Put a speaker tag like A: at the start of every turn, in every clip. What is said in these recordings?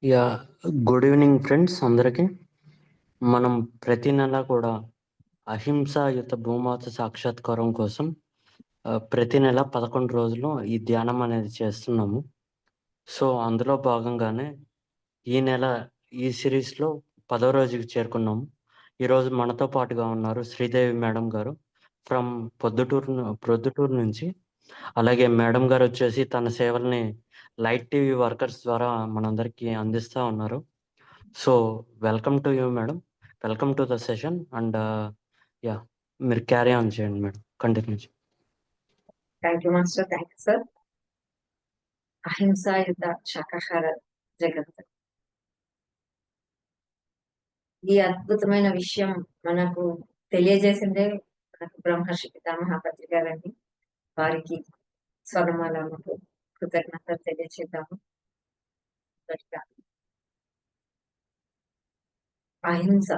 A: Yeah good evening friends అందరికీ. మనం ప్రతి నెల కూడా అహింసాయుత భూమాత సాక్షాత్కారం కోసం ప్రతి నెల 11 రోజులు ఈ ధ్యానం అనేది చేస్తున్నాము. సో అందులో భాగంగానే ఈ నెల ఈ సిరీస్లో 10వ రోజుకి చేరుకున్నాము. ఈరోజు మనతో పాటుగా ఉన్నారు శ్రీదేవి మేడం గారు ఫ్రమ్ ప్రొద్దుటూరు నుంచి. అలాగే మేడం గారు వచ్చేసి తన సేవల్ని లైట్ టీవీ వర్కర్స్ ద్వారా మనందరికీ అందిస్తూ ఉన్నారు. So welcome to you madam, welcome to the session and yeah మీరు క్యారీ ఆన్ చేయండి మేడం, కంటిన్యూ చేయండి.
B: Thank you master, thank you sir. అహింసాయుత శాకాహార జగత్, ఈ అద్భుతమైన విషయం మనకు తెలియజేసిందే మనకు బ్రహ్మర్షి పితామహ గారండి. వారికి స్వరమాలకు కృతజ్ఞతలు తెలియజేద్దాము. అహింస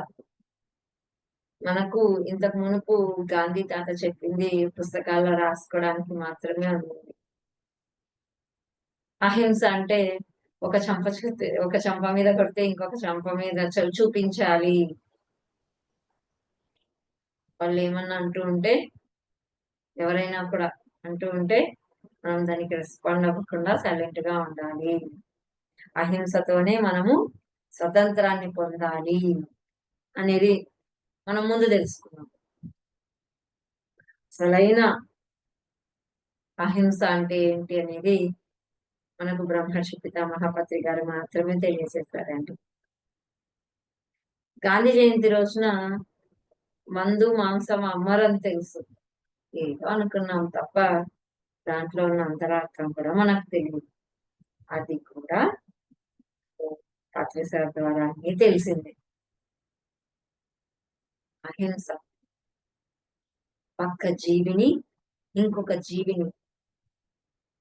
B: మనకు ఇంతకు మునుపు గాంధీ తాత చెప్పింది పుస్తకాల్లో రాసుకోవడానికి మాత్రమే ఉంది. అహింస అంటే ఒక చంప మీద కొడితే ఇంకొక చంప మీద చూపించాలి. వాళ్ళు ఏమన్నా అంటూ ఉంటే, ఎవరైనా కూడా అంటూ ఉంటే మనం దానికి రెస్పాండ్ అవ్వకుండా సైలెంట్ గా ఉండాలి. అహింసతోనే మనము స్వతంత్రాన్ని పొందాలి అనేది మనం ముందు తెలుసుకున్నాం. అసలైన అహింస అంటే ఏంటి అనేది మనకు బ్రహ్మర్షి పితామహ గారు మాత్రమే తెలియజేశారండి. గాంధీ జయంతి రోజున మందు మాంసం అమ్మరని తెలుసు, ఏదో అనుకున్నాం తప్ప దాంట్లో ఉన్న అంతరార్థం కూడా మనకు తెలియదు. అది కూడా సార్ ద్వారా తెలిసింది. అహింస పక్క జీవిని, ఇంకొక జీవిని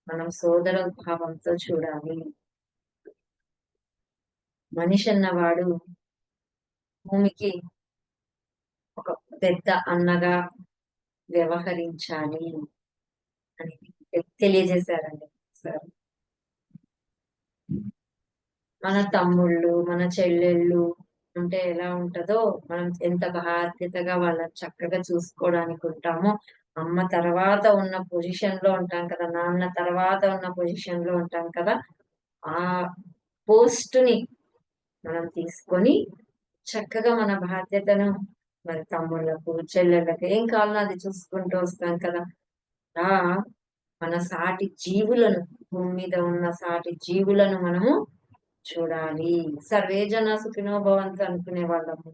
B: మనం సోదర భావంతో చూడాలి. మనిషి అన్నవాడు భూమికి ఒక పెద్ద అన్నగా వ్యవహరించాలి అని తెలియజేశారండి సార్. మన తమ్ముళ్ళు, మన చెల్లెళ్ళు అంటే ఎలా ఉంటదో, మనం ఎంత బాధ్యతగా వాళ్ళని చక్కగా చూసుకోవడానికి ఉంటామో, అమ్మ తర్వాత ఉన్న పొజిషన్ లో ఉంటాం కదా, నాన్న తర్వాత ఉన్న పొజిషన్ లో ఉంటాం కదా, ఆ పోస్ట్ ని మనం తీసుకొని చక్కగా మన బాధ్యతను మరి తమ్ముళ్ళకు చెల్లెళ్ళకు ఏం కావాలో అది చూసుకుంటూ వస్తాం కదా. ఆ మన సాటి జీవులను, భూమి మీద ఉన్న సాటి జీవులను మనము చూడాలి. సర్వే జన సుఖినో భవంతు అనుకునే వాళ్ళము,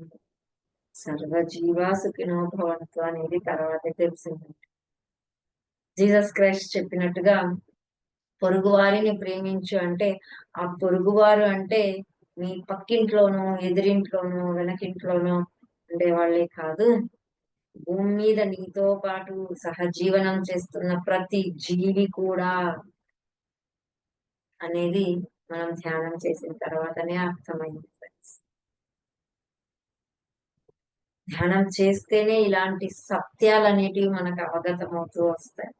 B: సర్వజీవ సుఖినో భవంతు అనేది తర్వాతే తెలిసింది. జీసస్ క్రైస్ట్ చెప్పినట్టుగా పొరుగు వారిని ప్రేమించు అంటే, ఆ పొరుగువారు అంటే మీ పక్కింట్లోనూ, ఎదురింట్లోనూ, వెనకింట్లోనూ ఉండే వాళ్ళే కాదు, భూమి మీద నీతో పాటు సహజీవనం చేస్తున్న ప్రతి జీవి కూడా అనేది మనం ధ్యానం చేసిన తర్వాతనే అర్థమైంది. ధ్యానం చేస్తేనే ఇలాంటి సత్యాలు అనేటివి మనకు అవగతం అవుతూ వస్తాయి,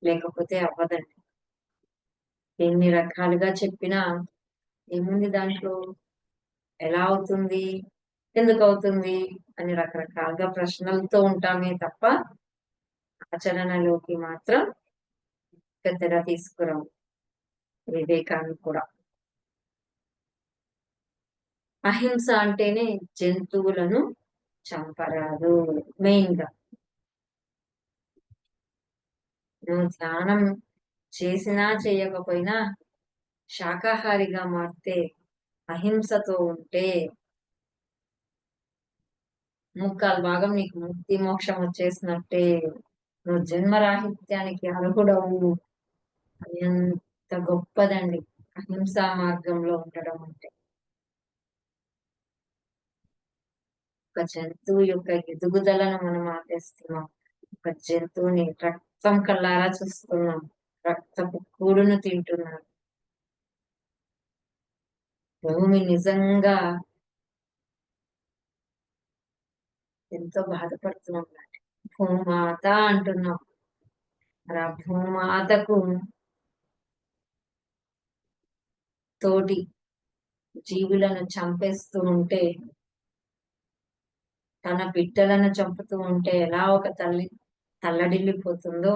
B: లేకపోతే అవ్వదండి. ఎన్ని రకాలుగా చెప్పినా ఏముంది దాంట్లో, ఎలా అవుతుంది, ఎందుకు అవుతుంది అని రకరకాలుగా ప్రశ్నలతో ఉంటామే తప్ప ఆచరణలోకి మాత్రం పెద్దగా తీసుకురావు. వివేకాన్ని కూడా అహింస అంటేనే జంతువులను చంపరాదు. మెయిన్ గా నువ్వు ధ్యానం చేసినా చేయకపోయినా శాకాహారిగా మారితే, అహింసతో ఉంటే ముక్కాలు భాగం నీకు ముక్తి మోక్షం వచ్చేసినట్టే, నువ్వు జన్మరాహిత్యానికి అర్హుడవు. అది ఎంత గొప్పదండి అహింసా మార్గంలో ఉండడం అంటే. ఒక జంతువు యొక్క ఎదుగుదలను మనం ఆపేస్తున్నాం, ఒక జంతువుని రక్తం కళ్ళారా చూస్తున్నాం, రక్తపు కూడును తింటున్నాం. భూమి నిజంగా ఎంతో బాధపడుతున్నాం. భూమాత అంటున్నాం, మరి ఆ భూమాతకు తోటి జీవులను చంపేస్తూ ఉంటే, తన బిడ్డలను చంపుతూ ఉంటే ఎలా ఒక తల్లి తల్లడిల్లిపోతుందో,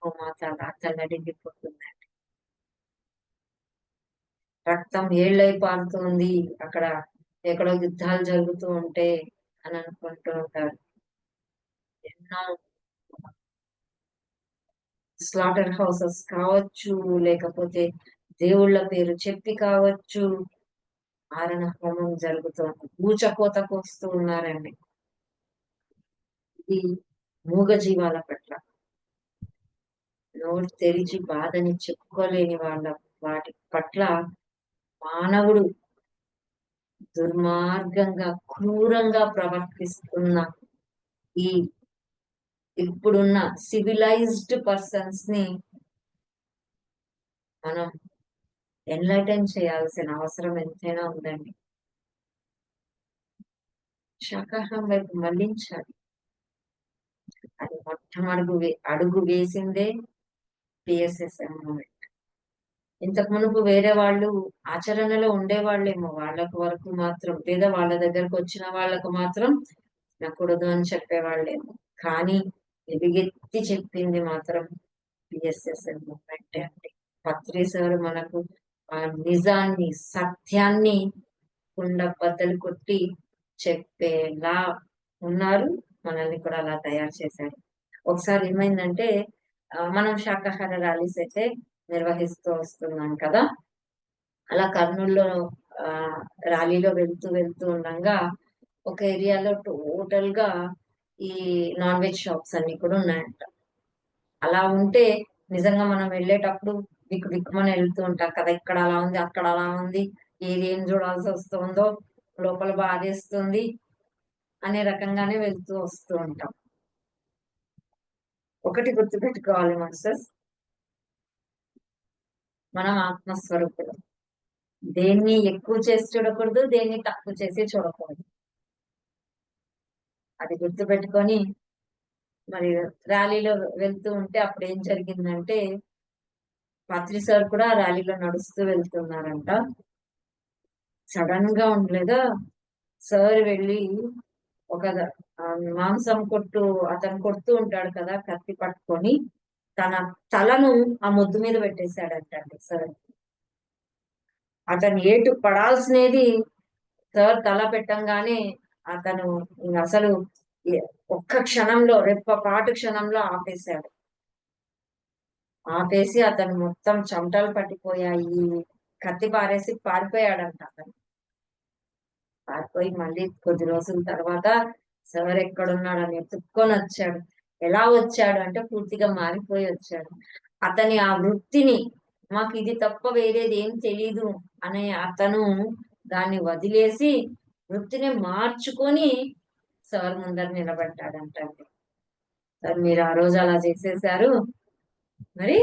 B: భూమాత అలా తల్లడిల్లిపోతుంది. రక్తం ఏళ్ళై పారుతుంది అక్కడ, ఎక్కడో యుద్ధాలు జరుగుతూ ఉంటే అని అనుకుంటూ ఉంటారు. ఎన్నో స్లాటర్ హౌసెస్ కావచ్చు, లేకపోతే దేవుళ్ళ పేరు చెప్పి కావచ్చు, మారణ హోమం జరుగుతోంది. ఊచకోత కోస్తూ ఉన్నారండి. ఇది మూగ జీవాల పట్ల, నోరు తెరిచి బాధని చెప్పుకోలేని వాటి పట్ల మానవుడు దుర్మార్గంగా, క్రూరంగా ప్రవర్తిస్తున్న ఈ ఇప్పుడున్న సివిలైజ్డ్ పర్సన్స్ ని మనం ఎన్లైటన్ చేయాల్సిన అవసరం ఎంతైనా ఉందండి. శాకాహారం వైపు మళ్లించాలి. అది అడుగు వేసిందే పిఎస్ఎస్ఎం మూమెంట్. ఇంతకు మునుపు వేరే వాళ్ళు ఆచరణలో ఉండేవాళ్ళేమో, వాళ్ళకు వరకు మాత్రం, లేదా వాళ్ళ దగ్గరకు వచ్చిన వాళ్ళకు మాత్రం తినకూడదు అని చెప్పేవాళ్ళేమో. కానీ ఎలుగెత్తి చెప్పింది మాత్రం పిఎస్ఎస్ఎం మూమెంటే అండి. పత్రి సార్ మనకు ఆ నిజాన్ని, సత్యాన్ని కుండ బద్దలు కొట్టి చెప్పేలా ఉన్నారు. మనల్ని కూడా అలా తయారు చేశారు. ఒకసారి ఏమైందంటే, మనం శాకాహార ర్యాలీస్ అయితే నిర్వహిస్తూ వస్తున్నాం కదా. అలా కర్నూలులో ఆ ర్యాలీలో వెళ్తూ ఉండగా ఒక ఏరియాలో టోటల్ గా ఈ నాన్ వెజ్ షాప్స్ అన్ని కూడా ఉన్నాయంట. అలా ఉంటే నిజంగా మనం వెళ్ళేటప్పుడు బిక్కుమని వెళ్తూ ఉంటాం కదా, ఇక్కడ అలా ఉంది, అక్కడ అలా ఉంది, ఏది ఏం చూడాల్సి వస్తుందో, లోపల బాధేస్తుంది అనే రకంగానే వెళ్తూ వస్తూ ఉంటాం. ఒకటి గుర్తుపెట్టుకోవాలి మాస్టర్స్, మనం ఆత్మస్వరూపులు. దేన్ని ఎక్కువ చేసి చూడకూడదు, దేన్ని తక్కువ చేసి చూడకూడదు. అది గుర్తుపెట్టుకొని మరి ర్యాలీలో వెళ్తూ ఉంటే అప్పుడు ఏం జరిగిందంటే, పత్రి సార్ కూడా ర్యాలీలో నడుస్తూ వెళ్తున్నారంట. సడన్ గా ఉండలేదా, సార్ వెళ్ళి ఒక మాంసం అతను కొడుతూ ఉంటాడు కదా, కత్తి పట్టుకొని తన తలను ఆ మొద్దు మీద పెట్టేశాడంటండి సార్. అతను ఏటు పడాల్సినది సార్ తల పెట్టంగానే అతను అసలు ఒక్క క్షణంలో, రెప్పపాటు క్షణంలో ఆపేశాడు. ఆపేసి అతను మొత్తం చెమటలు పట్టిపోయాయి, కత్తి పారేసి పారిపోయాడంట. అతను పారిపోయి మళ్ళీ కొద్ది రోజుల తర్వాత సార్ ఎక్కడున్నాడని ఎత్తుక్కొని వచ్చాడు. ఎలా వచ్చాడు అంటే పూర్తిగా మారిపోయి వచ్చాడు. అతని ఆ వృత్తిని, మాకు ఇది తప్ప వేరేది ఏం తెలీదు అనే అతను దాన్ని వదిలేసి వృత్తిని మార్చుకొని సార్ ముందర నిలబడ్డాడంట. సార్ మీరు ఆ రోజు అలా చేసేసారు, మరి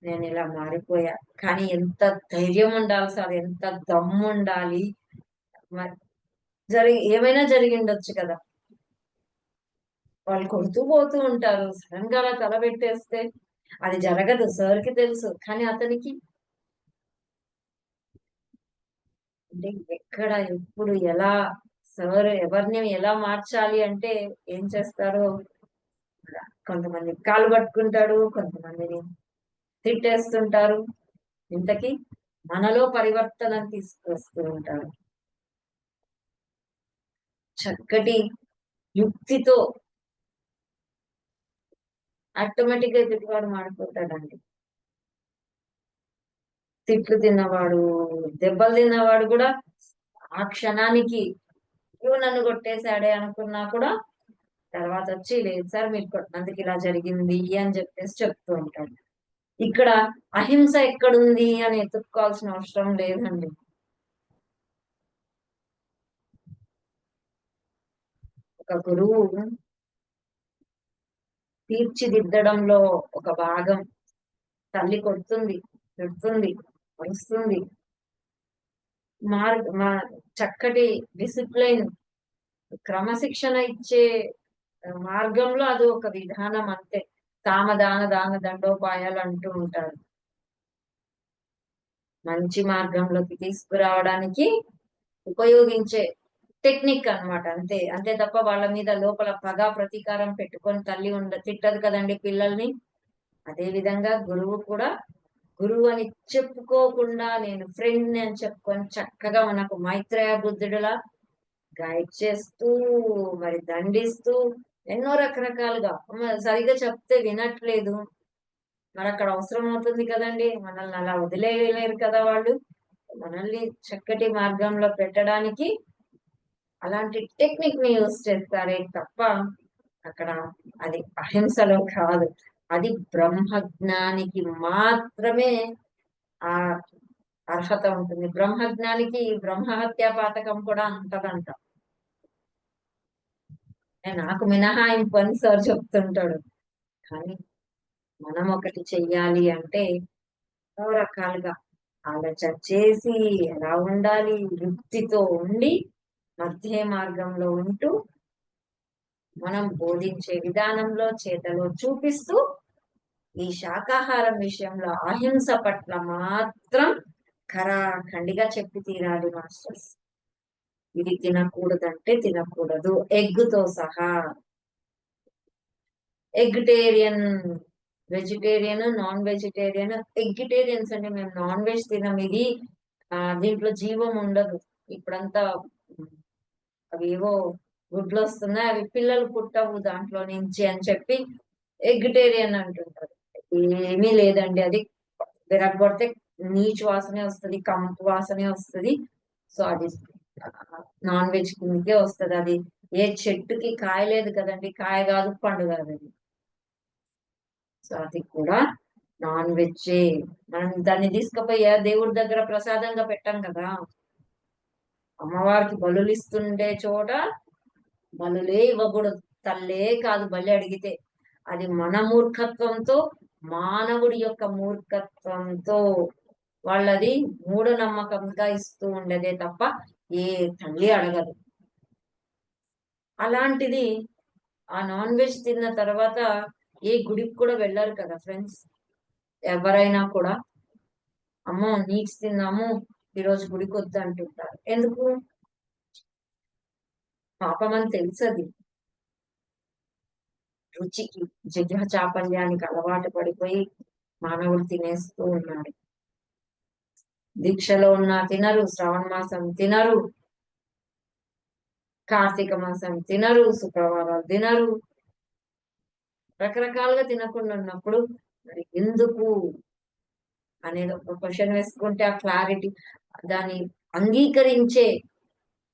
B: నేను ఇలా మారిపోయా. కానీ ఎంత ధైర్యం ఉండాలి సార్, ఎంత దమ్ము ఉండాలి. మరి ఏమైనా జరిగిండొచ్చు కదా, వాళ్ళు కొడుతూ పోతూ ఉంటారు, సడన్ గా అలా తల పెట్టేస్తే అది జరగదు. సార్కి తెలుసు, కానీ అతనికి అంటే ఎక్కడ, ఎప్పుడు, ఎలా సార్ ఎవరిని ఎలా మార్చాలి అంటే ఏం చేస్తారో, కొంతమంది కాలు పట్టుకుంటాడు, కొంతమందిని తిట్టేస్తుంటారు. ఇంతకీ మనలో పరివర్తన తీసుకొస్తూ ఉంటారు. చక్కటి యుక్తితో ఆటోమేటిక్ గా ఎదుటివాడు మాడిపోతాడండి. తిట్లు తిన్నవాడు, దెబ్బలు తిన్నవాడు కూడా ఆ క్షణానికి నన్ను కొట్టేశాడే అనుకున్నా కూడా తర్వాత వచ్చి, లేదు సార్ మీరు కొట్టినందుకు ఇలా జరిగింది అని చెప్పేసి చెప్తూ ఉంటాడు. ఇక్కడ అహింస ఎక్కడుంది అని ఎత్తుక్కోవాల్సిన అవసరం లేదండి. ఒక గురువు తీర్చిదిద్దడంలో ఒక భాగం, తల్లి కొడుతుంది, తిడుతుంది, వస్తుంది, చక్కటి డిసిప్లైన్, క్రమశిక్షణ ఇచ్చే మార్గంలో అది ఒక విధానం అంతే. సామదాన దాన దండోపాయాలు అంటూ ఉంటారు. మంచి మార్గంలోకి తీసుకురావడానికి ఉపయోగించే టెక్నిక్ అన్నమాట. అంతే అంతే తప్ప వాళ్ళ మీద లోపల పగ ప్రతీకారం పెట్టుకొని తల్లి తిట్టదు కదండి పిల్లల్ని. అదే విధంగా గురువు కూడా గురువు అని చెప్పుకోకుండా నేను ఫ్రెండ్ అని చెప్పుకొని చక్కగా మనకు మైత్రేయ బుద్ధుడిలా గైడ్ చేస్తూ మరి దండిస్తూ ఎన్నో రకరకాలుగా సరిగ్గా చెప్తే వినట్లేదు. మరి అక్కడ అవసరం అవుతుంది కదండి, మనల్ని అలా వదిలేయలేరు కదా వాళ్ళు. మనల్ని చక్కటి మార్గంలో పెట్టడానికి అలాంటి టెక్నిక్ ని యూజ్ చేస్తారే తప్ప అక్కడ అది అహింసలో కాదు. అది బ్రహ్మజ్ఞానికి మాత్రమే ఆ అర్హత ఉంటుంది. బ్రహ్మజ్ఞానికి బ్రహ్మహత్య పాతకం కూడా అంటదంట. నాకు మినహాయింపు అని సార్ చెప్తుంటాడు. కానీ మనం ఒకటి చెయ్యాలి అంటే ఎన్నో రకాలుగా ఆలోచన చేసి ఎలా ఉండాలి, యుక్తితో ఉండి మధ్య మార్గంలో ఉంటూ మనం బోధించే విధానంలో చేతలో చూపిస్తూ ఈ శాకాహారం విషయంలో అహింస పట్ల మాత్రం ఖరాఖండిగా చెప్పి తీరాలి మాస్టర్స్. ఇది తినకూడదంటే తినకూడదు, ఎగ్గుతో సహా. ఎగ్టేరియన్, వెజిటేరియన్, నాన్ వెజిటేరియన్. ఎగ్టేరియన్స్ అంటే మేము నాన్ వెజ్ తినం, ఇది దీంట్లో జీవం ఉండదు, ఇప్పుడంతా అవేవో గుడ్లు వస్తున్నాయి, అవి పిల్లలు పుట్టవు దాంట్లో నుంచి అని చెప్పి ఎగ్టేరియన్ అంటుంటారు. ఏమీ లేదండి, అది విరగొడితే నీచు వాసనే వస్తుంది, కంపు వాసనే వస్తుంది. సో అది నాన్ వెజ్ కిందకే వస్తుంది. అది ఏ చెట్టుకి కాయ లేదు కదండి, కాయ కాదు పండు కాదు అది. సో అది కూడా నాన్ వెజ్జే. మనం దాన్ని తీసుకుపోయి దేవుడి దగ్గర ప్రసాదంగా పెట్టాం కదా. అమ్మవారికి బలులు ఇస్తుండే చోట బలులే ఇవ్వకూడదు, తల్లే కాదు బలి అడిగితే. అది మన మూర్ఖత్వంతో, మానవుడి యొక్క మూర్ఖత్వంతో వాళ్ళది మూఢనమ్మకంగా ఇస్తూ ఉండేదే తప్ప ఏ తల్లి అడగదు. అలాంటిది ఆ నాన్ వెజ్ తిన్న తర్వాత ఏ గుడికి కూడా వెళ్ళారు కదా ఫ్రెండ్స్. ఎవరైనా కూడా అమ్మో నీచు తిన్నాము ఈరోజు గుడికి వద్దు అంటుంటారు. ఎందుకు? పాపం అని తెలుసది. రుచికి, జిహ్వ చాపల్యానికి అలవాటు పడిపోయి మానవుడు తినేస్తూ ఉన్నాడు. దీక్షలో ఉన్న తినరు, శ్రావణ మాసం తినరు, కార్తీక మాసం తినరు, శుక్రవారాలు తినరు, రకరకాలుగా తినకుండా ఉన్నప్పుడు మరి ఎందుకు అనేది ఒక క్వశ్చన్ వేసుకుంటే ఆ క్లారిటీ, దాన్ని అంగీకరించే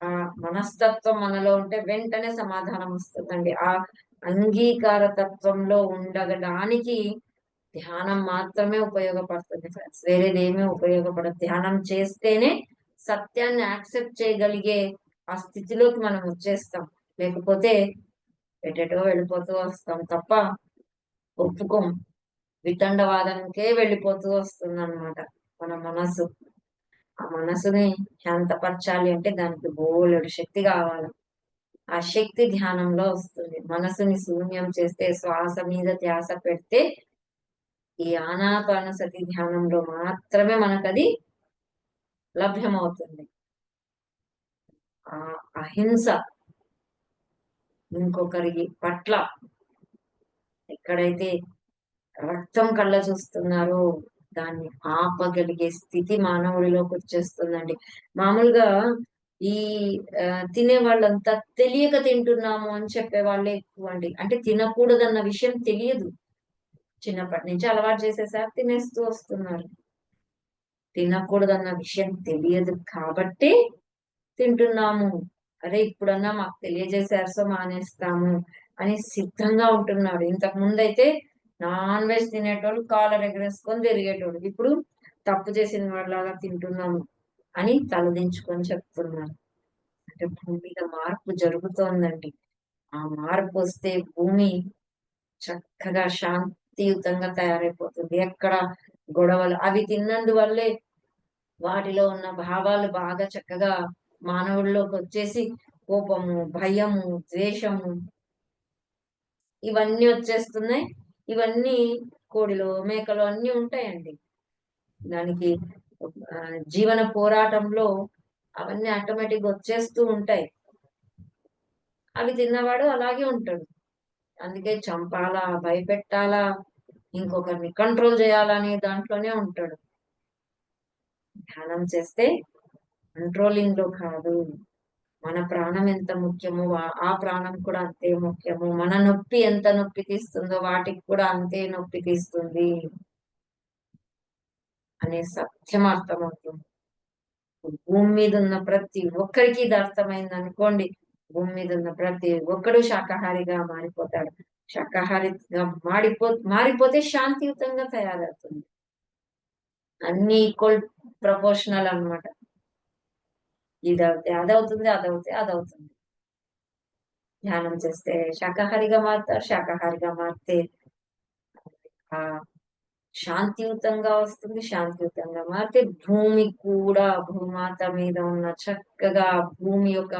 B: ఆ మనస్తత్వం మనలో ఉంటే వెంటనే సమాధానం వస్తుందండి. ఆ అంగీకార తత్వంలో ఉండడానికి ధ్యానం మాత్రమే ఉపయోగపడుతుంది ఫ్రెండ్స్, వేరేదేమీ ఉపయోగపడదు. ధ్యానం చేస్తేనే సత్యాన్ని యాక్సెప్ట్ చేయగలిగే ఆ స్థితిలోకి మనం వచ్చేస్తాం. లేకపోతే ఎటెటో వెళ్ళిపోతూ వస్తాం తప్ప ఒప్పుకోం. వితండవాదానికే వెళ్ళిపోతూ వస్తుంది అనమాట మన మనసు. ఆ మనసుని శాంతపరచాలి అంటే దానికి బోలెడు శక్తి కావాలి. ఆ శక్తి ధ్యానంలో వస్తుంది. మనసుని శూన్యం చేస్తే, శ్వాస మీద ధ్యాస పెడితే, ఈ ఆనాపానసతి ధ్యానంలో మాత్రమే మనకది లభ్యమవుతుంది. ఆ అహింస ఇంకొకరి పట్ల ఎక్కడైతే రక్తం కళ్ళ చూస్తున్నారో దాన్ని ఆపగలిగే స్థితి మానవుడిలోకి వచ్చేస్తుందండి. మామూలుగా ఈ తినే వాళ్ళంతా తెలియక తింటున్నాము అని చెప్పే వాళ్ళే ఎక్కువ అండి. అంటే తినకూడదన్న విషయం తెలియదు, చిన్నప్పటి నుంచి అలవాటు చేసేసారు, తినేస్తూ వస్తున్నారు. తినకూడదన్న విషయం తెలియదు కాబట్టి తింటున్నాము. అరే ఇప్పుడన్నా మాకు తెలియజేశారు సో మానేస్తాము అని సిద్ధంగా ఉంటున్నాడు. ఇంతకు ముందు అయితే నాన్ వెజ్ తినేటోళ్ళు కాలర్ ఎగరేసుకొని తిరిగేటోళ్ళు. ఇప్పుడు తప్పు చేసిన వాళ్ళలాగా తింటున్నాము అని తలదించుకొని చెప్తున్నారు. అంటే భూమి మీద మార్పు జరుగుతోందండి. ఆ మార్పు వస్తే భూమి చక్కగా శాంతియుతంగా తయారైపోతుంది. ఎక్కడ గొడవలు అవి తిన్నందువల్లే వాటిలో ఉన్న భావాలు బాగా చక్కగా మానవుల్లోకి వచ్చేసి కోపము, భయము, ద్వేషము ఇవన్నీ వచ్చేస్తున్నాయి. ఇవన్నీ కోడిలో, మేకలో అన్ని ఉంటాయండి. దానికి జీవన పోరాటంలో అవన్నీ ఆటోమేటిక్‌గా వచ్చేస్తూ ఉంటాయి. అవి తిన్నవాడు అలాగే ఉంటాడు. అందుకే చంపాలా, భయపెట్టాలా, ఇంకొకరిని కంట్రోల్ చేయాలనే దాంట్లోనే ఉంటాడు. ధ్యానం చేస్తే కంట్రోలింగ్‌లో కాదు. మన ప్రాణం ఎంత ముఖ్యమో ఆ ప్రాణం కూడా అంతే ముఖ్యము. మన నొప్పి ఎంత నొప్పి తీస్తుందో వాటికి కూడా అంతే నొప్పి తీస్తుంది అనే సత్యం అర్థమవుతుంది. భూమి మీద ఉన్న ప్రతి ఒక్కరికి ఇది అర్థమైందనుకోండి. భూమి మీద ఉన్న ప్రతి ఒక్కడు శాకాహారిగా మారిపోతాడు. శాకాహారిగా మారిపోతే శాంతియుతంగా తయారవుతుంది. అన్ని ఈక్వల్ ప్రపోర్షనల్ అన్నమాట. ఇదవుతే అదవుతుంది, అదవుతే అదవుతుంది. ధ్యానం చేస్తే శాకాహారిగా మారుతారు. శాకాహారిగా మారితే ఆహ్, శాంతియుతంగా వస్తుంది. శాంతియుతంగా మారితే భూమి కూడా భూమాత మీద ఉన్న చక్కగా భూమి యొక్క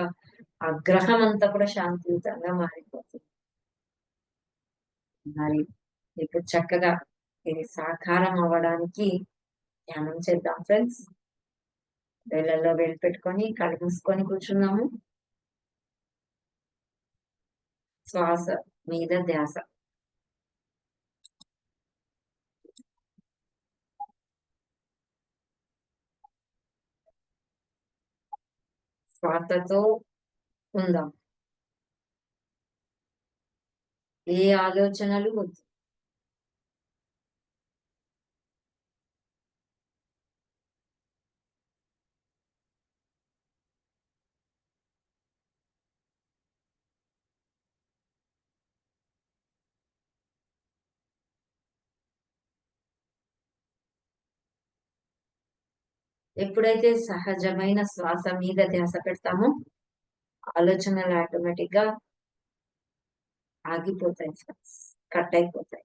B: ఆ గ్రహం అంతా కూడా శాంతియుతంగా మారిపోతుంది. మరి ఇప్పుడు చక్కగా ఇది సాకారం అవ్వడానికి ధ్యానం చేద్దాం ఫ్రెండ్స్. వేళ్ళల్లో వేలు పెట్టుకొని కళ్ళు మూసుకొని కూర్చున్నాము. శ్వాస మీద ధ్యాస. శ్వాసతో ఉందాం. ఏ ఆలోచనలు వద్దు. ఎప్పుడైతే సహజమైన శ్వాస మీద ధ్యాస పెడతామో ఆలోచనలు ఆటోమేటిక్‌గా ఆగిపోతాయి ఫ్రెండ్స్. కట్ అయిపోతాయి.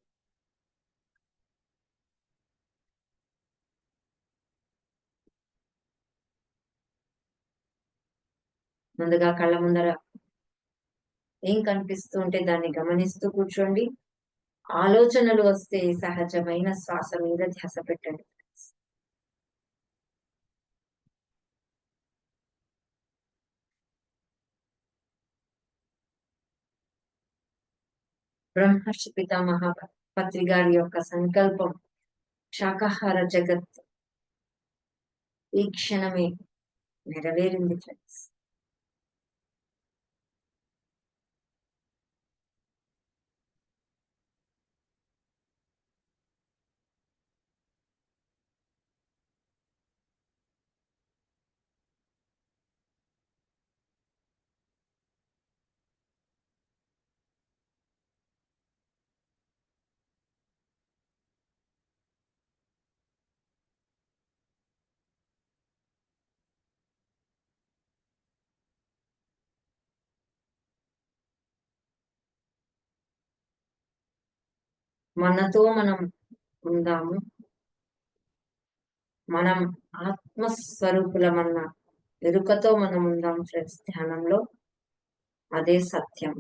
B: ముందుగా కళ్ళ ముందర ఏం కనిపిస్తూ ఉంటే దాన్ని గమనిస్తూ కూర్చోండి. ఆలోచనలు వస్తే సహజమైన శ్వాస మీద ధ్యాస పెట్టండి. బ్రహ్మర్షి పితామహ పత్రి గారి యొక్క సంకల్పం శాకాహార జగత్ ఈ క్షణమే నెరవేరింది ఫ్రెండ్స్. మనతో మనం ఉందాము. మనం ఆత్మస్వరూపులమన్న ఎరుకతో మనం ఉందాం ఫ్రెండ్స్ ధ్యానంలో. అదే సత్యం.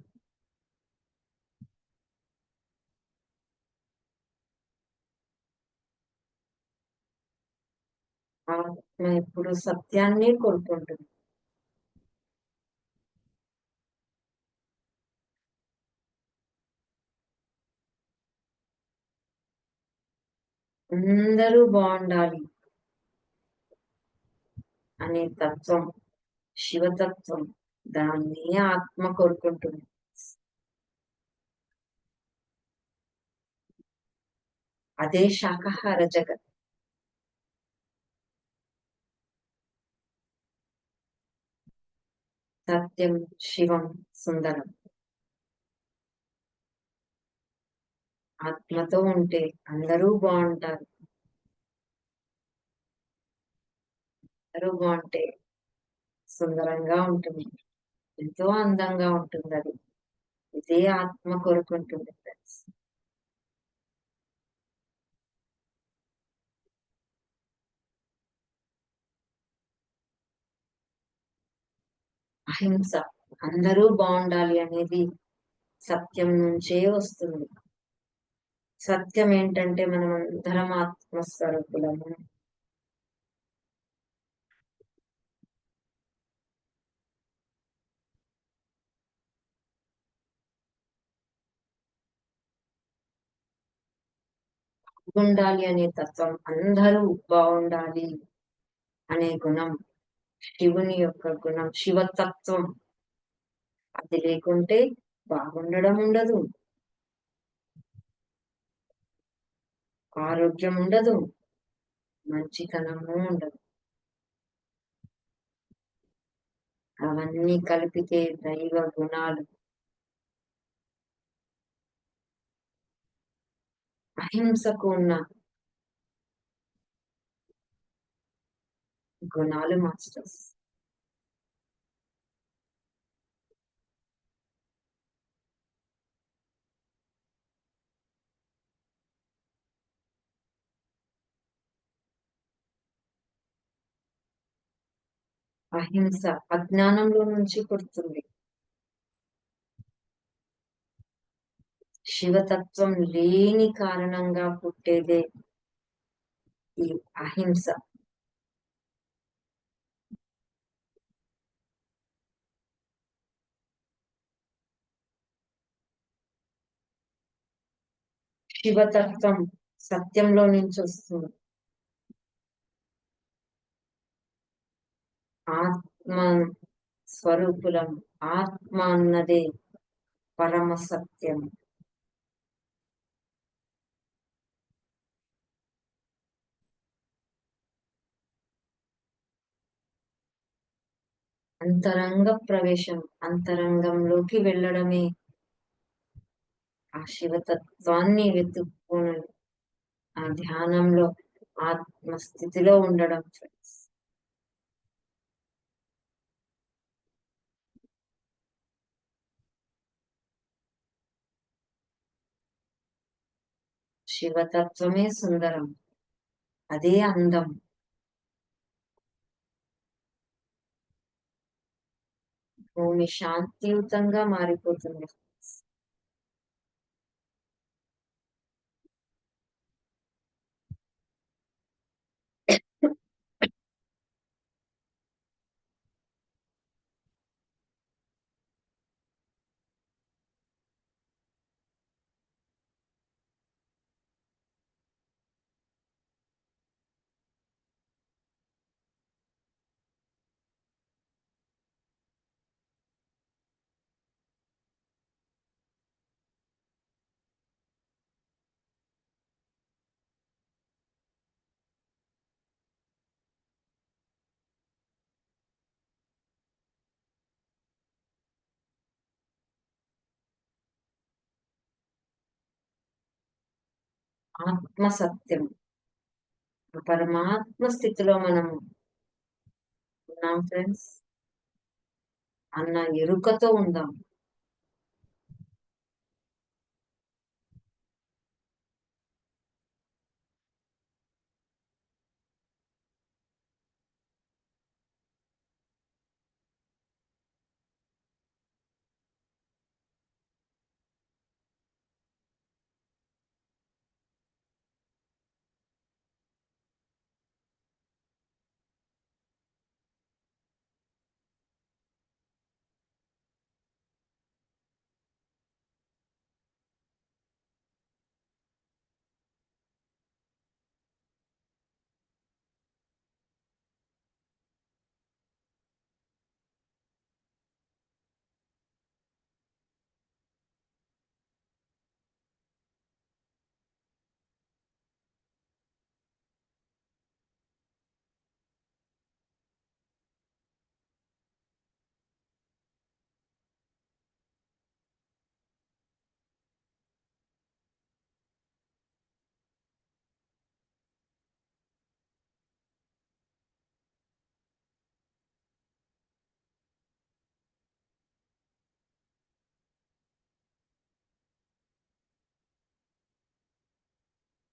B: ఆత్మ ఎప్పుడు సత్యాన్నే కోరుకుంటుంది. అందరూ బాగుండాలి అనే తత్వం, శివతత్వం దాన్ని ఆత్మ కోరుకుంటుంది. అదే శాకాహార జగత్. సత్యం, శివం, సుందరం. ఆత్మతో ఉంటే అందరూ బాగుంటారు. అందరూ బాగుంటే సుందరంగా ఉంటుంది. ఎంతో అందంగా ఉంటుంది అది. ఇదే ఆత్మ కోరుకుంటుంది ఫ్రెండ్స్. అహింస అందరూ బాగుండాలి అనేది సత్యం నుంచే వస్తుంది. సత్యం ఏంటంటే మనం అందరం ఆత్మస్వరూపులము. బాగుండాలి అనే తత్వం, అందరూ బాగుండాలి అనే గుణం శివుని యొక్క గుణం, శివతత్వం. అది లేకుంటే బాగుండడం ఉండదు, ఆరోగ్యం ఉండదు, మంచితనము ఉండదు. అవన్నీ కలిపితే దైవ గుణాలు. అహింసకు ఉన్న గుణాలు మాస్టర్స్. అహింస అజ్ఞానంలో నుంచి పుడుతుంది. శివతత్వం లేని కారణంగా పుట్టేదే ఈ అహింస. శివతత్వం సత్యంలో నుంచి వస్తుంది. ఆత్మ స్వరూపులం. ఆత్మ అన్నదే పరమ సత్యం. అంతరంగ ప్రవేశం, అంతరంగంలోకి వెళ్ళడమే ఆ శివతత్వాన్ని వెతుక్కోవడం, ఆ ధ్యానంలో ఆత్మస్థితిలో ఉండడం ఫ్రెండ్స్. శివతత్వమే సుందరం, అదే అందం. భూమి శాంతియుతంగా మారిపోతుంది. ఆత్మ సత్యం, పరమాత్మ స్థితిలో మనము ఉన్నాం ఫ్రెండ్స్ అన్న ఎరుకతో ఉందాం.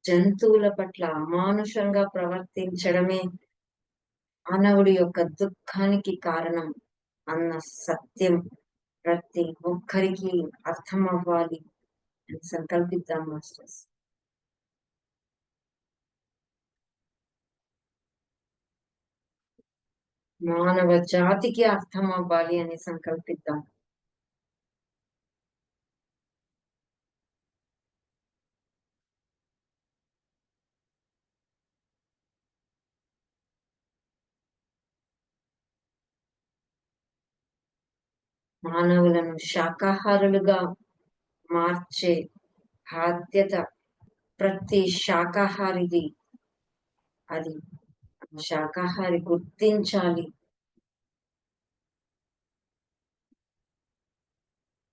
B: జంతువుల పట్ల అమానుషంగా ప్రవర్తించడమే మానవుడి యొక్క దుఃఖానికి కారణం అన్న సత్యం ప్రతి ఒక్కరికి అర్థం అవ్వాలి అని సంకల్పిద్దాం మాస్టర్స్. మానవ జాతికి అర్థం అవ్వాలి అని సంకల్పిద్దాం. మానవులను శాకాహారులుగా మార్చే బాధ్యత ప్రతి శాకాహారిది. అది శాకాహారి గుర్తించాలి.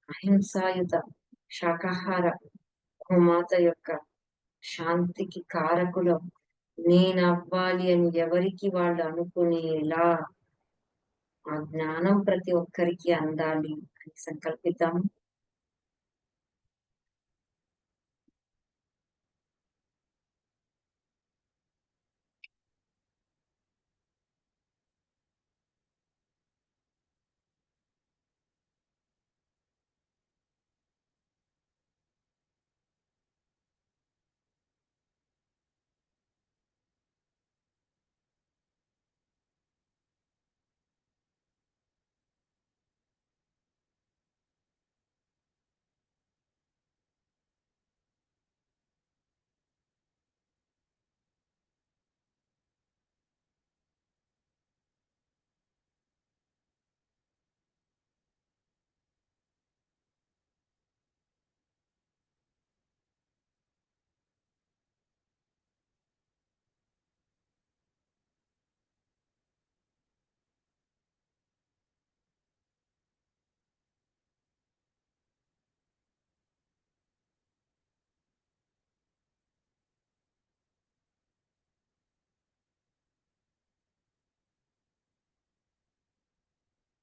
B: అహింసాయుత శాకాహార గోమాత యొక్క శాంతికి కారకులం నేనవ్వాలి అని ఎవరికి వాళ్ళు అనుకునేలా ఆ జ్ఞానం ప్రతి ఒక్కరికి అందాలి అని సంకల్పిద్దాం.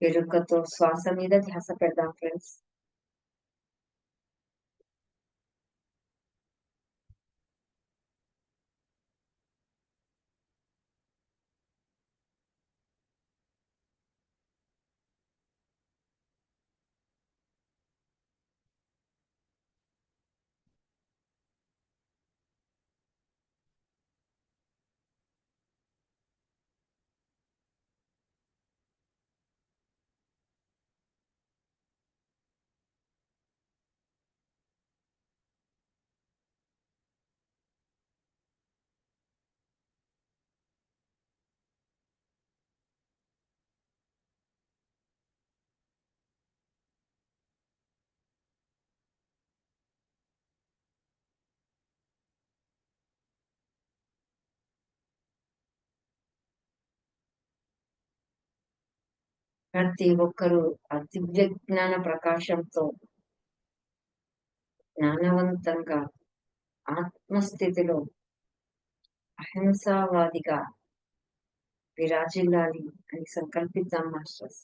B: ఎరుకతో శ్వాస మీద ధ్యాస పెడదాం ఫ్రెండ్స్. ప్రతి ఒక్కరూ ఆ దివ్య జ్ఞాన ప్రకాశంతో జ్ఞానవంతంగా ఆత్మస్థితిలో అహింసావాదిగా విరాజిల్లాలి అని సంకల్పిద్దాం మాస్టర్స్.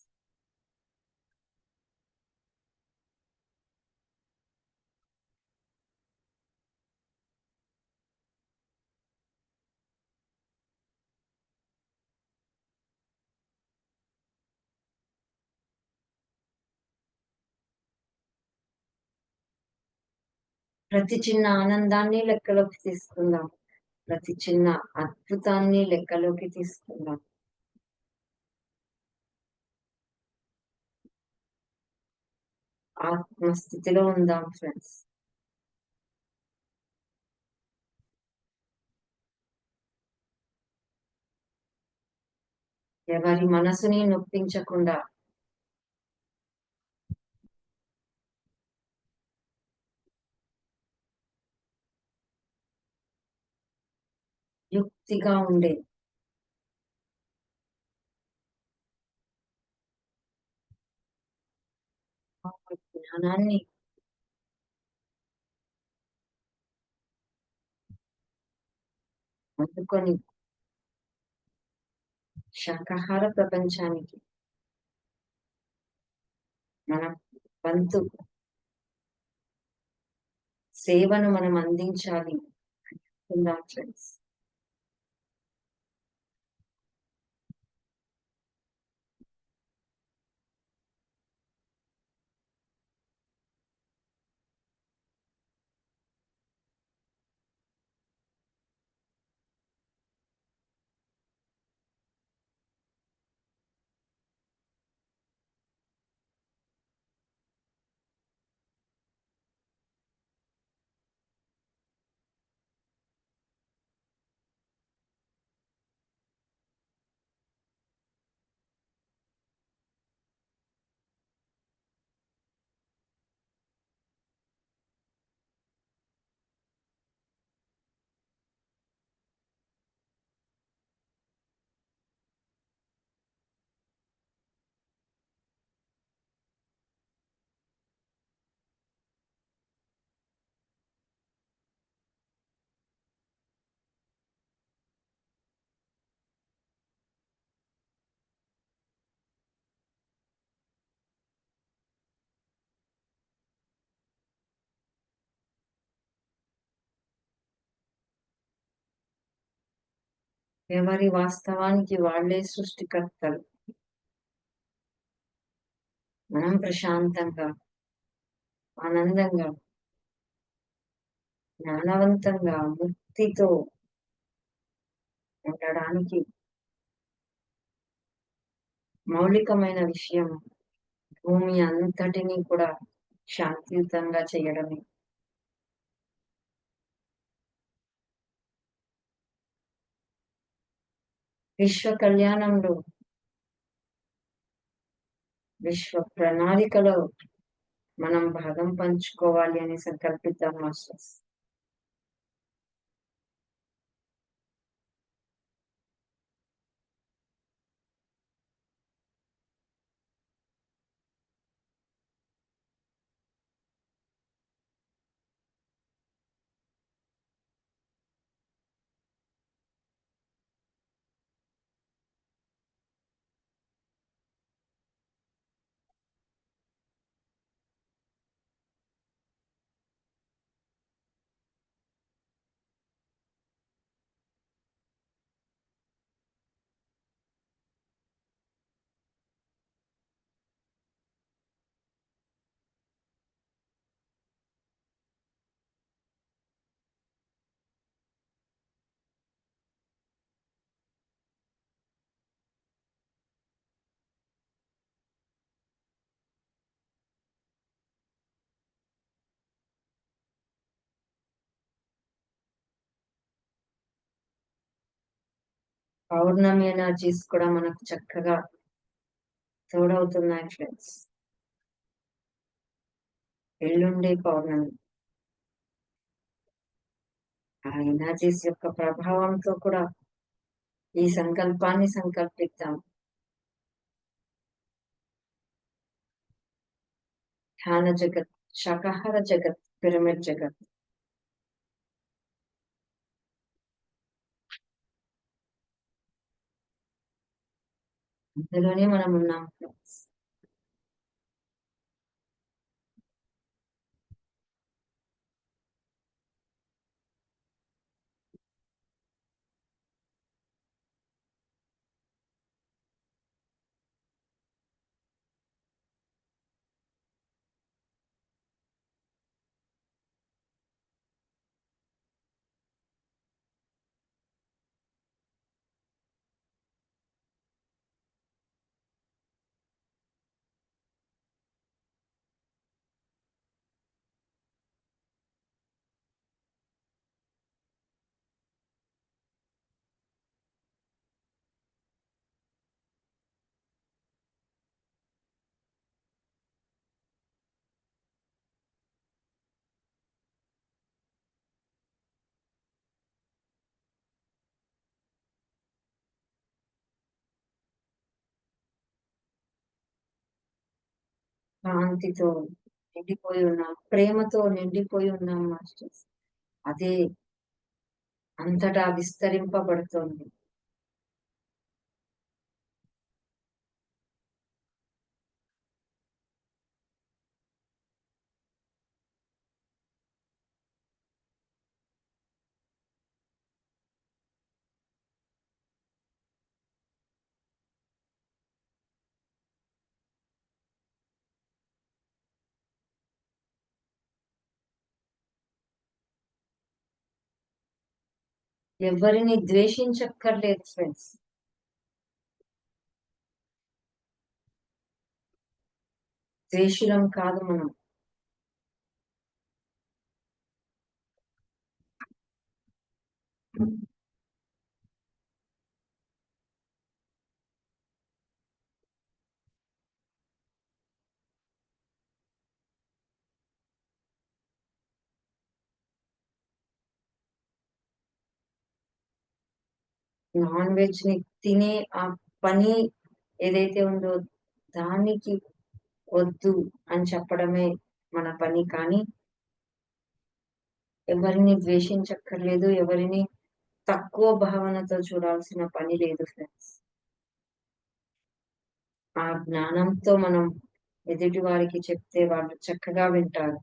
B: ప్రతి చిన్న ఆనందాన్ని లెక్కలోకి తీసుకుందాం. ప్రతి చిన్న అద్భుతాన్ని లెక్కలోకి తీసుకుందాం. ఆత్మస్థితిలో ఉందాం ఫ్రెండ్స్. ఎవరి మనసుని నొప్పించకుండా యుక్తిగా ఉండే ఆ జ్ఞానాన్ని అందుకొని శాకాహార ప్రపంచానికి మన వంతు సేవను మనం అందించాలి అనుకుందాం ఫ్రెండ్స్. ఎవరి వాస్తవానికి వాళ్ళే సృష్టికర్తలు. మనం ప్రశాంతంగా, ఆనందంగా, జ్ఞానవంతంగా, ముక్తితో ఉండడానికి మౌలికమైన విషయం భూమి అంతటిని కూడా శాంతియుతంగా చేయడమే. విశ్వ కళ్యాణంలో, విశ్వ ప్రణాళికలో మనం భాగం పంచుకోవాలి అని సంకల్పిద్దాం మాస్టర్స్. పౌర్ణమి ఎనర్జీస్ కూడా మనకు చక్కగా తోడవుతున్నాయి ఫ్రెండ్స్. ఎల్లుండే పౌర్ణమి. ఆ ఎనర్జీస్ యొక్క ప్రభావంతో కూడా ఈ సంకల్పాన్ని సంకల్పిద్దాం. ధ్యాన జగత్, శాకాహార జగత్, పిరమిడ్ జగత్. అందులోనే మనం ఉన్నాం ఫ్రెండ్స్. కాంతితో నిండిపోయి ఉన్నాం, ప్రేమతో నిండిపోయి ఉన్నాం మాస్టర్స్. అదే అంతటా విస్తరింపబడుతోంది. ఎవరిని ద్వేషించక్కర్లేదు ఫ్రెండ్స్. ద్వేషులం కాదు మనం. నాన్ వెజ్ ని తినే ఆ పని ఏదైతే ఉందో దానికి వద్దు అని చెప్పడమే మన పని. కానీ ఎవరిని ద్వేషించక్కర్లేదు, ఎవరిని తక్కువ భావనతో చూడాల్సిన పని లేదు ఫ్రెండ్స్. ఆ జ్ఞానంతో మనం ఎదుటి వారికి చెప్తే వాళ్ళు చక్కగా వింటారు.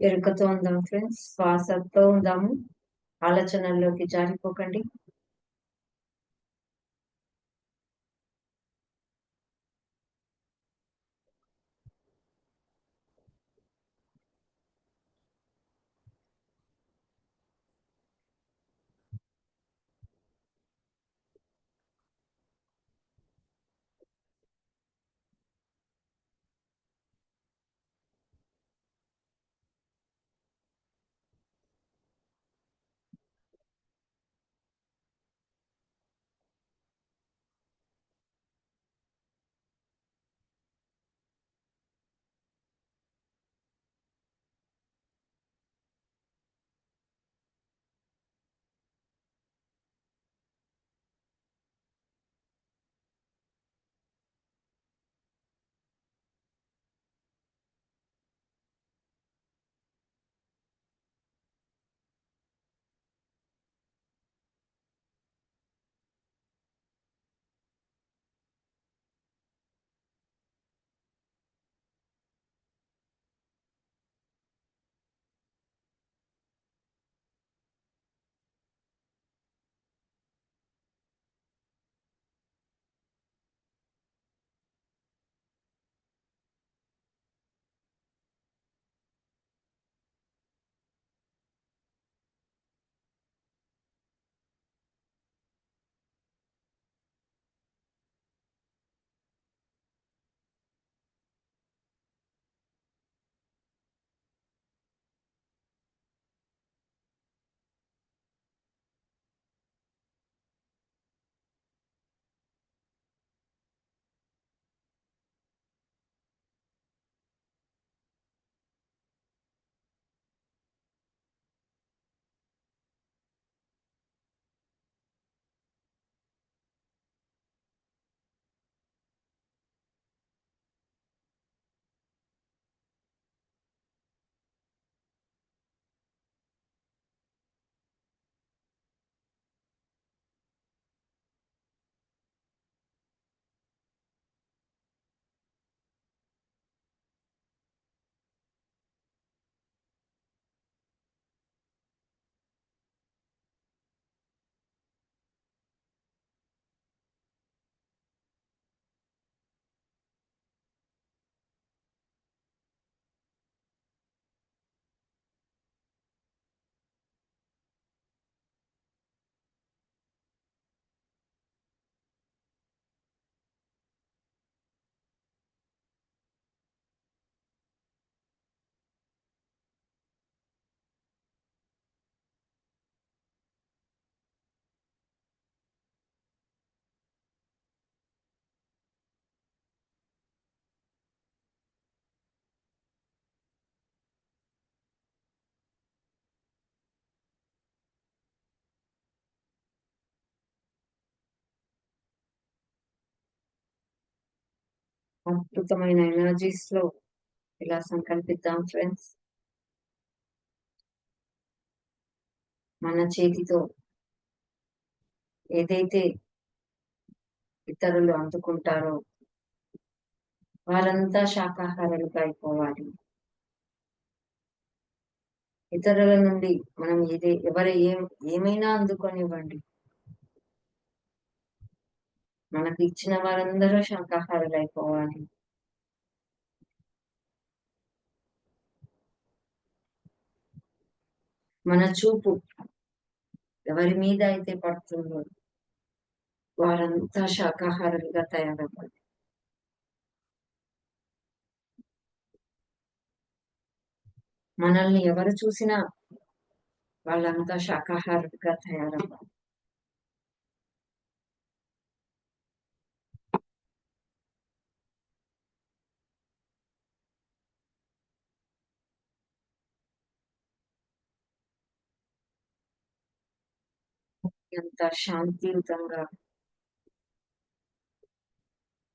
B: ఎరుకతో ఉందాం ఫ్రెండ్స్. శ్వాసతో ఉందాము. ఆలోచనల్లోకి జారిపోకండి. అద్భుతమైన ఎనర్జీస్ లో ఇలా సంకల్పిద్దాం ఫ్రెండ్స్. మన చేతితో ఏదైతే ఇతరులు అందుకుంటారో వారంతా శాకాహారులుగా అయిపోవాలి. ఇతరుల నుండి మనం ఏమైనా అందుకొనివ్వండి, మనకు ఇచ్చిన వారందరూ శాకాహారులు అయిపోవాలి. మన చూపు ఎవరి మీద అయితే పడుతుందో వారంతా శాకాహారులుగా తయారవ్వాలి. మనల్ని ఎవరు చూసినా వాళ్ళంతా శాకాహారులుగా తయారవ్వాలి. ఎంత శాంతియుతంగా,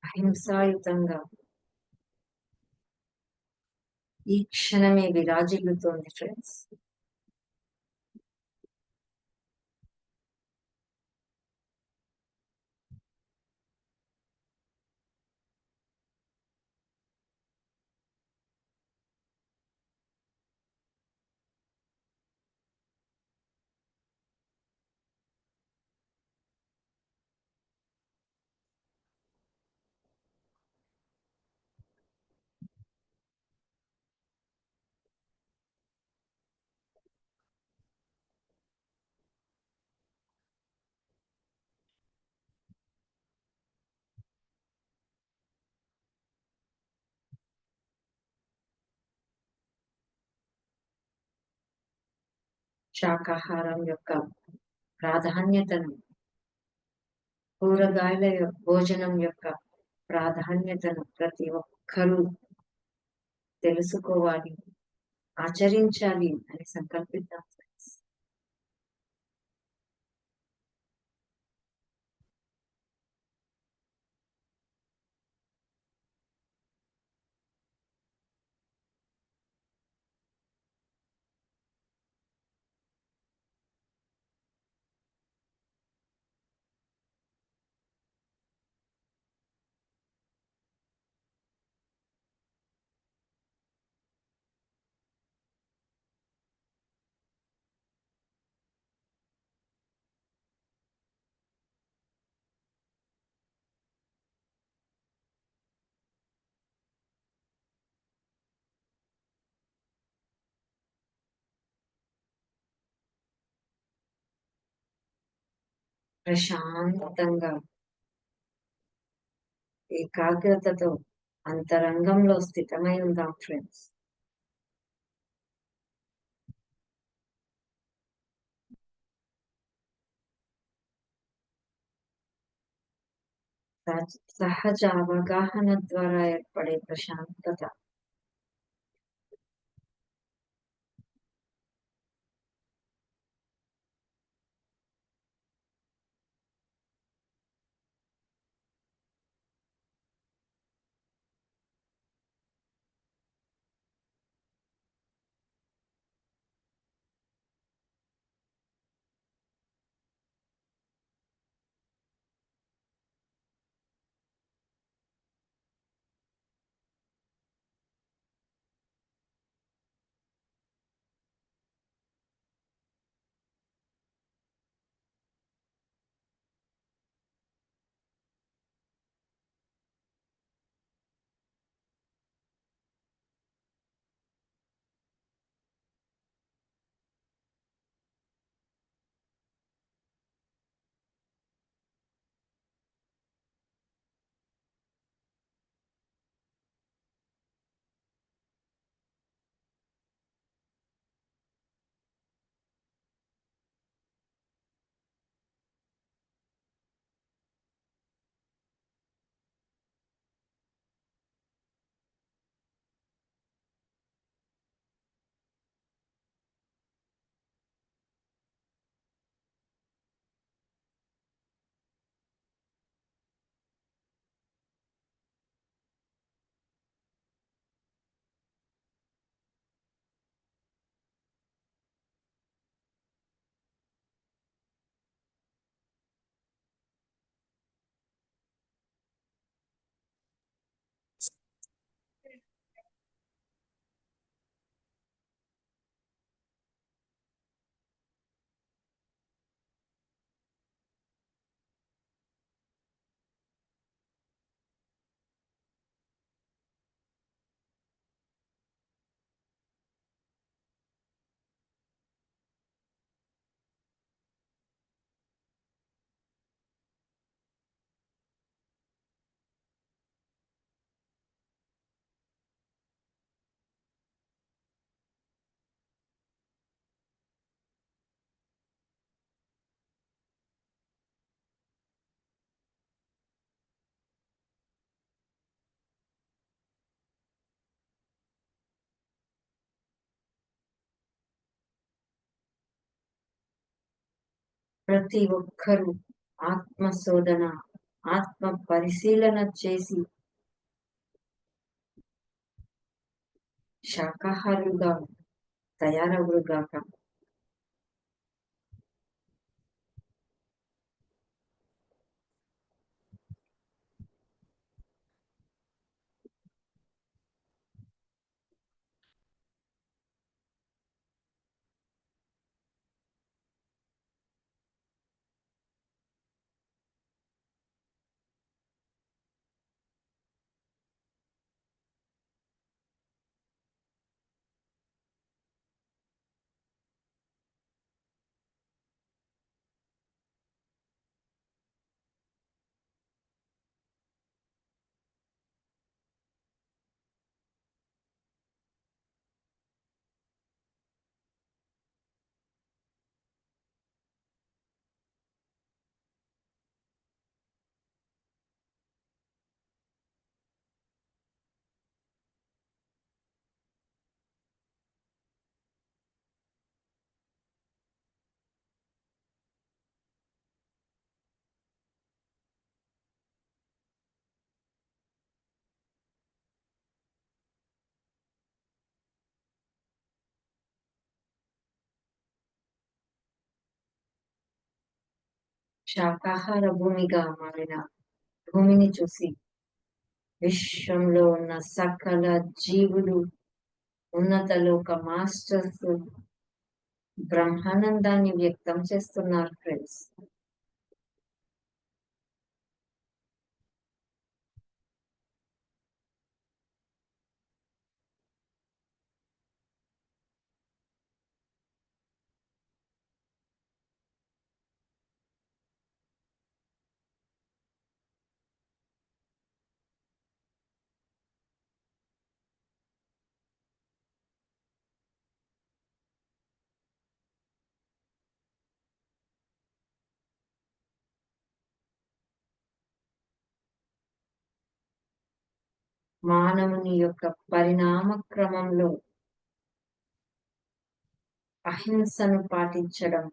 B: అహింసాయుతంగా ఈ క్షణమే విరాజిల్లుతోంది ఫ్రెండ్స్. శాకాహారం యొక్క ప్రాధాన్యతను, కూరగాయల భోజనం యొక్క ప్రాధాన్యతను ప్రతి ఒక్కరూ తెలుసుకోవాలి, ఆచరించాలి అని సంకల్పిద్దాం ఫ్రెండ్స్. ప్రశాంతంగా ఏకాగ్రతతో అంతరంగంలో స్థితమై ఉందాం ఫ్రెండ్స్. సహజ అవగాహన ద్వారా ఏర్పడే ప్రశాంతత ప్రతి ఒక్కరూ ఆత్మ శోధన, ఆత్మ పరిశీలన చేసి శాకాహారులుగా తయారవుగాక. శాకాహార భూమిగా మారిన భూమిని చూసి విశ్వంలో ఉన్న సకల జీవులు ఉన్నత లోక మాస్టర్స్ బ్రహ్మానందాన్ని వ్యక్తం చేస్తున్నారు ఫ్రెండ్స్. మానవుని యొక్క పరిణామ క్రమంలో అహింసను పాటించడం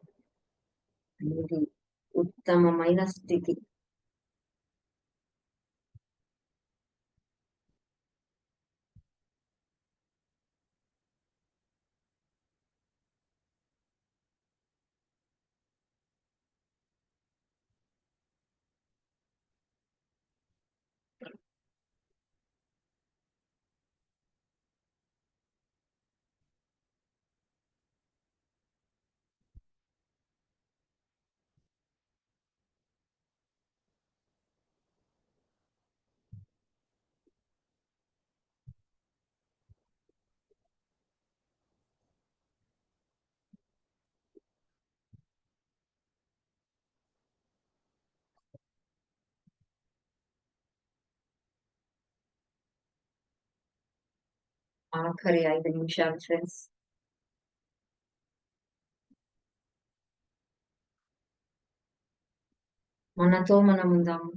B: అనేది ఉత్తమమైన స్థితి. ఆఖరి 5 నిమిషాలు ఫ్రెండ్స్. మనతో మనం ఉందాము.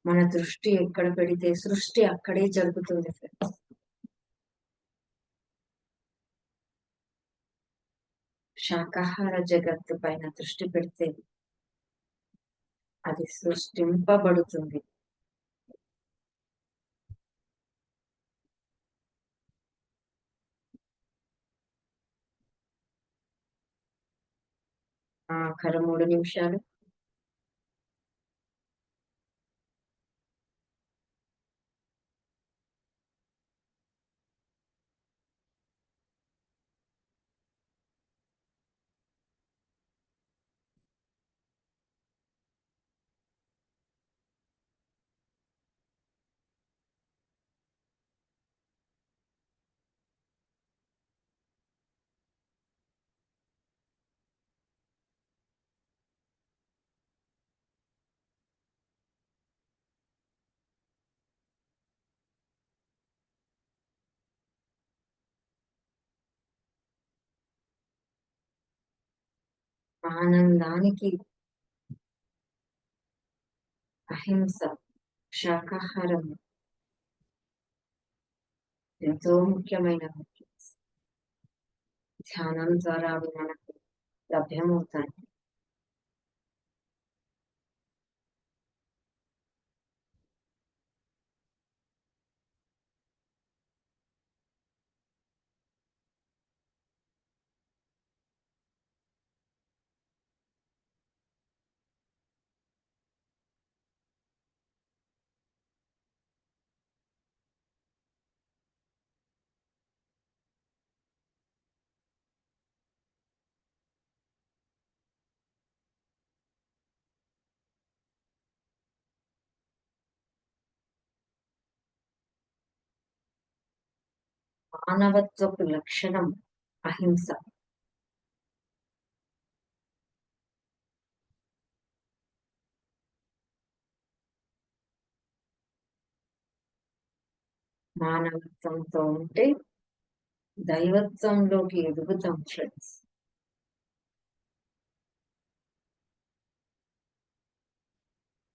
B: మన దృష్టి ఎక్కడ పెడితే సృష్టి అక్కడే జరుగుతుంది ఫ్రెండ్స్. శాకాహార జగత్తు పైన దృష్టి పెడితే అది సృష్టింపబడుతుంది. ఆఖరు 3 నిమిషాలు. ఆనందానికి అహింస, శాకాహారం ఎంతో ముఖ్యమైనవి. ధ్యానం ద్వారా అవి మనకు లభ్యమవుతాయి. మానవత్వపు లక్షణం అహింస. మానవత్వంతో ఉంటే దైవత్వంలోకి ఎదుగుతాం ఫ్రెండ్స్.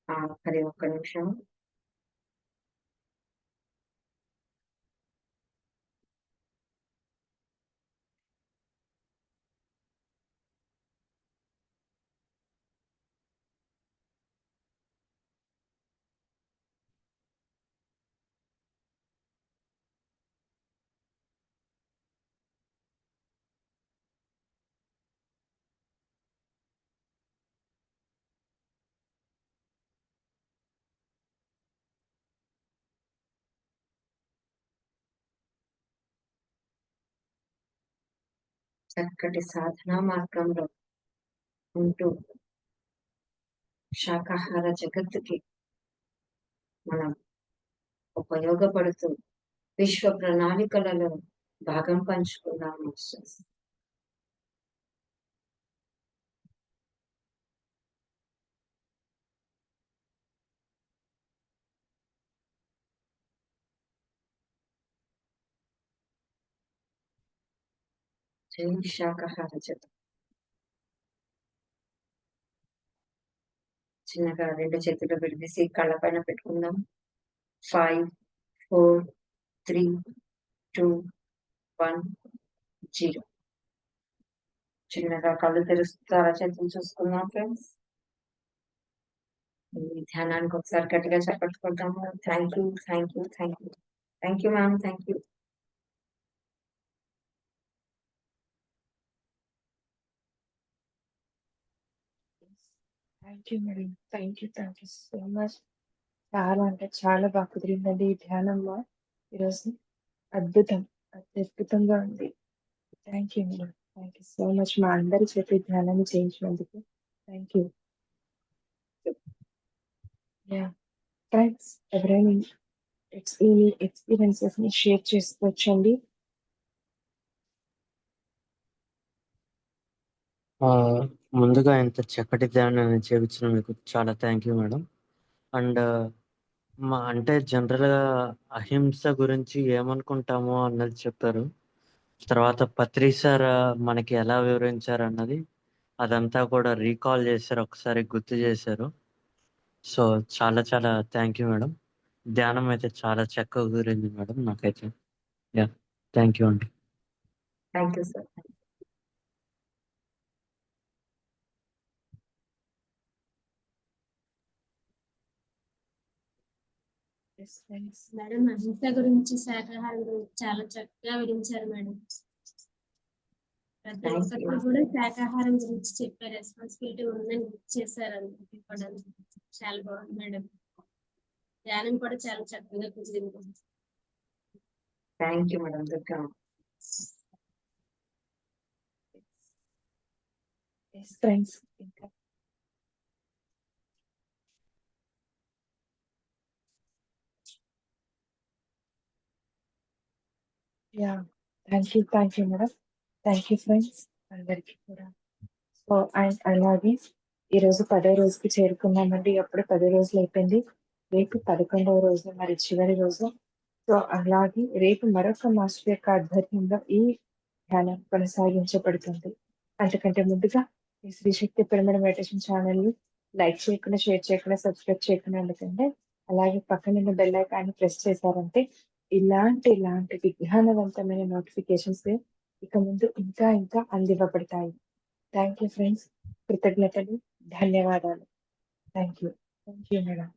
B: ఆఖరి ఒక్క నిమిషం. చక్కటి సాధనా మార్గంలో ఉంటూ శాకాహార జగత్తుకి మనం ఉపయోగపడుతూ విశ్వ ప్రణాళికలలో భాగం పంచుకుందాం మాస్టర్స్. జై శాకాహార జగత్. చిన్నగా 2 చేతులు విడిదీసి కళ్ళ పైన పెట్టుకుందాం. 5, 4, 3, 2, 1, 0. చిన్నగా కళ్ళు తెరుస్తారా? చేతులు చూసుకుందాం ఫ్రెండ్స్. ఈ ధ్యానానికి ఒకసారి గట్టిగా చెప్పట్టుకుంటాము. Thank you, thank you, thank you. Thank you ma'am, thank you.
C: Thank you madam. Thank you so much. చాలా అంటే చాలా బాగా కుదిరిందండి ఈ ధ్యానంలో ఈరోజు. అద్భుతంగా ఉంది. Thank you madam. Thank you so much మా అందరి చేతి ధ్యానాన్ని చేయించినందుకు. Thank you. ఫ్రెండ్స్, ఎవరైనా ఎక్స్పీరియన్సెస్ ని షేర్ చేసుకోవచ్చండి.
A: ముందుగా ఇంత చక్కటి ధ్యానాన్ని చేయించిన మీకు చాలా థ్యాంక్ యూ మేడం. అండ్ అంటే జనరల్గా అహింస గురించి ఏమనుకుంటామో అన్నది చెప్పారు. తర్వాత పత్రి సార్ మనకి ఎలా వివరించారు అన్నది అదంతా కూడా రీకాల్ చేశారు, ఒకసారి గుర్తు చేశారు. సో చాలా చాలా థ్యాంక్ యూ మేడం. ధ్యానం అయితే చాలా చక్కగా కుదిరింది మేడం నాకైతే. యా, థ్యాంక్ యూ అండి.
B: Thank you sir.
D: మేడం, అహింస గురించి శాకాహారం గురించి చాలా చక్కగా వివరించారు మేడం. ప్రతి ఒక్కరికి కూడా శాకాహారం గురించి చెప్పే రెస్పాన్సిబిలిటీ ఉందని గుర్తు చేశారు. చాలా బాగుంది మేడం. ధ్యానం కూడా చాలా చక్కగా కుదిరింది.
B: Thank you madam Durga.
C: Friends, ఇంకా thank you madam. Thank you friends అందరికీ కూడా. సో అండ్ అలాగే ఈరోజు 10వ రోజుకి చేరుకున్నామండి. అప్పుడు 10 రోజులు అయిపోయింది. రేపు 11వ రోజు, మరి చివరి రోజు. సో అలాగే రేపు మరొక మాస్టర్ యొక్క ఆధ్వర్యంలో ఈ ధ్యానం కొనసాగించబడుతుంది. అంతకంటే ముందుగా ఈ శ్రీ శక్తి పిరమిడ్ మెడిటేషన్ ఛానల్ లైక్ చేయకుండా, షేర్ చేయకుండా, సబ్స్క్రైబ్ చేయకుండా ఎందుకంటే అలాగే పక్కన బెల్ ఐకాన్ ప్రెస్ చేశారంటే ఇలాంటి విజ్ఞానవంతమైన నోటిఫికేషన్స్ ఇక ముందు ఇంకా అందివ్వబడతాయి. Thank you friends. కృతజ్ఞతలు, ధన్యవాదాలు. Thank you madam.